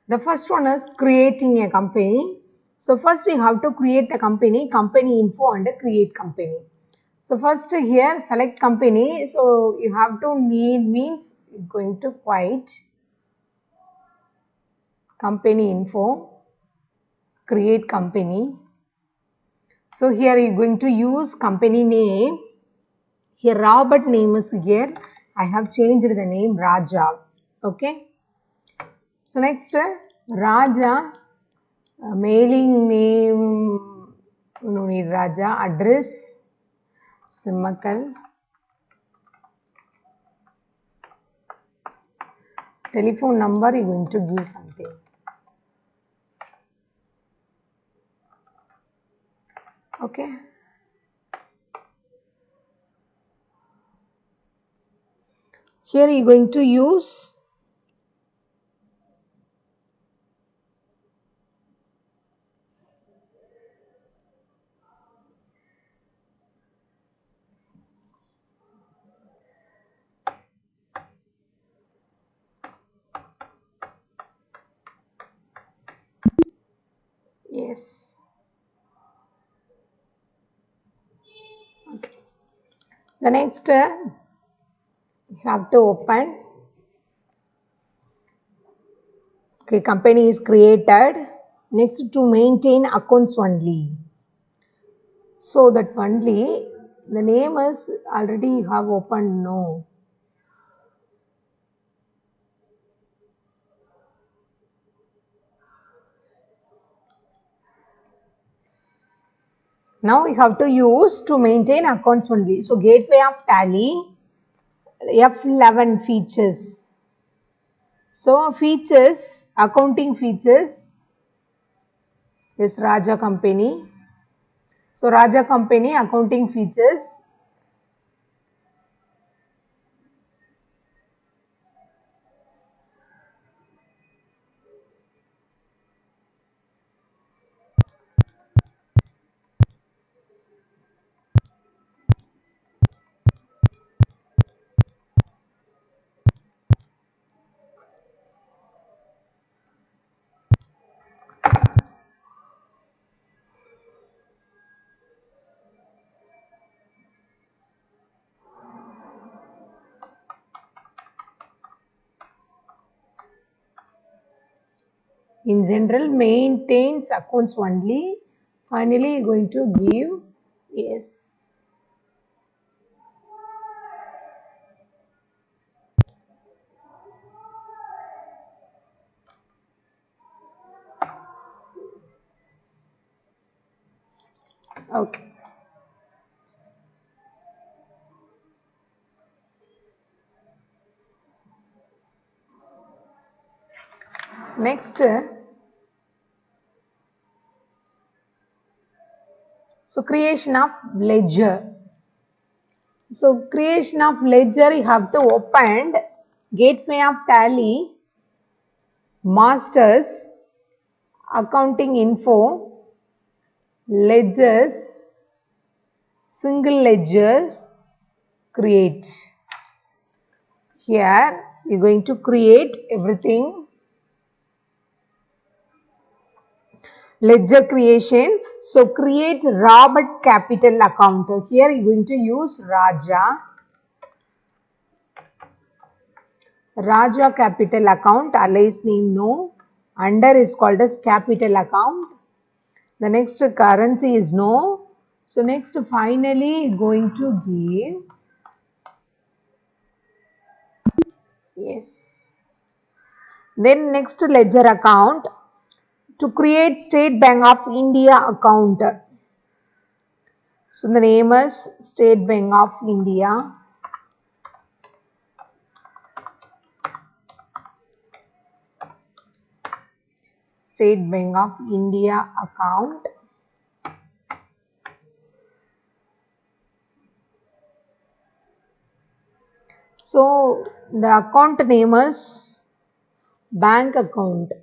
The first one is creating a company. So first you have to create the company, company info and create company. So first here select company. So you have to need means going to quite company info, create company. So here you are going to use company name. Here Robert name is here. I have changed the name Raja. Okay. So next Raja mailing name no need Raja, address Simmakal, telephone number you are going to give something. Okay. Here you are going to use yes. Okay. The next you have to open. Okay, company is created. Next to maintain accounts only. So that only the name is already you have opened no. Now we have to use to maintain accounts only. So gateway of tally F11 features. So features, accounting features is Raja company. So Raja company accounting features. In general maintains accounts only. Finally going to give yes. Okay. Next, so creation of ledger. So creation of ledger you have to open gateway of tally, masters, accounting info, ledgers, single ledger, create. Here you are going to create everything. Ledger creation. So create Robert capital account. Here you are going to use Raja. Raja capital account, alias name no. Under is called as capital account. The next currency is no. So next finally going to give yes. Then next ledger account to create State Bank of India account. So the name is State Bank of India. State Bank of India account. So the account name is bank account.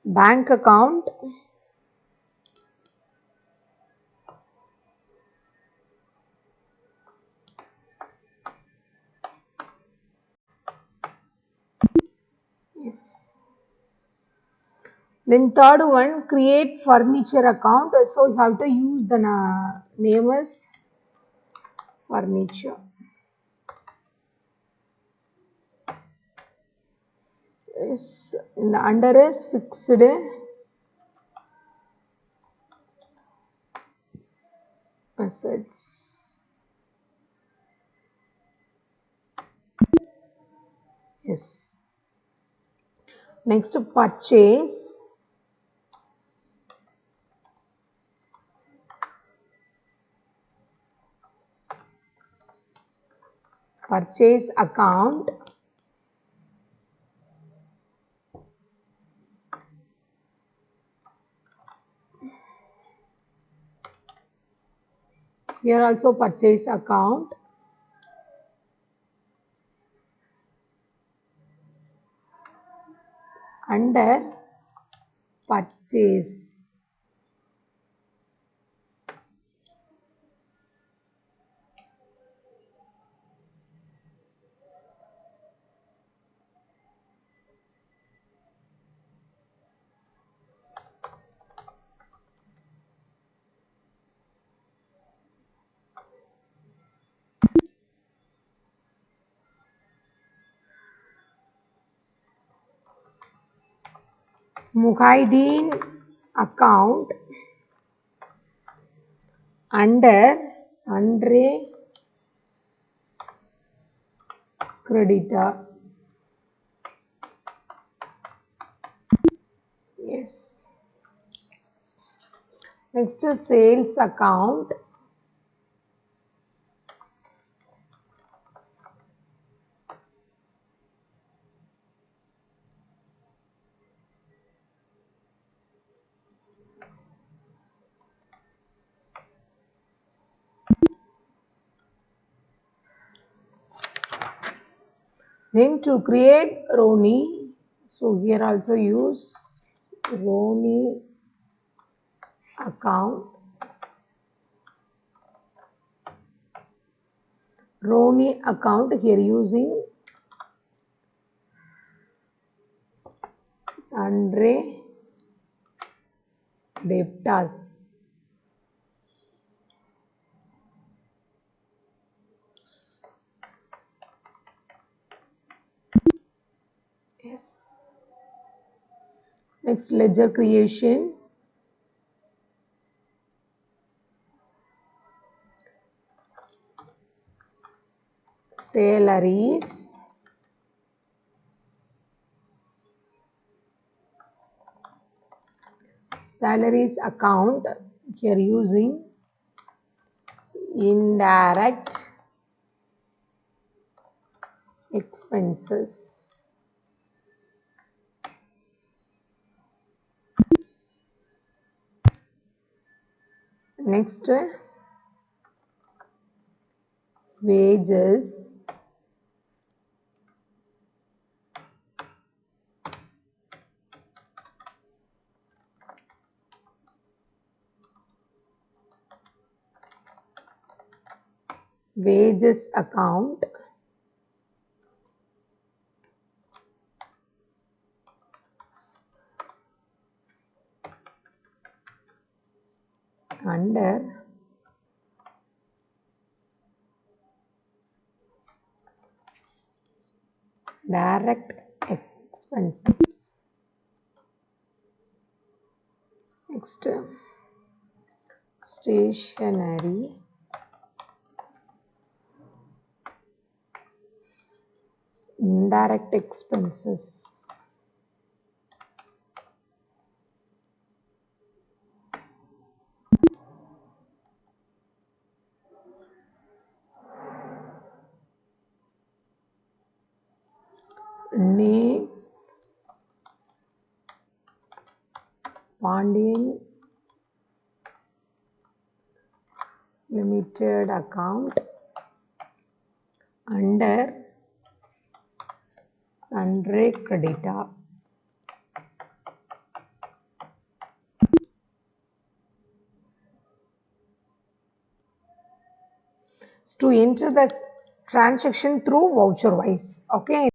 Bank account. Yes. Then third one, create furniture account. So you have to use the name as furniture. Yes. In the under is fixed assets. Yes. Next, purchase. Purchase account. Here also purchase account. Under purchase. Muhyiddin account under sundry creditor. Yes. Next, sales account. Then to create Roni, so here also use Roni account. Roni account here using sundry debtors. Yes. Next, ledger creation. Salaries. Salaries account here using indirect expenses. Next, wages. Wages account under direct expenses. Next, stationery. Indirect expenses. Name Pandian Limited account under sundry creditor. To enter the transaction through voucher wise. Okay.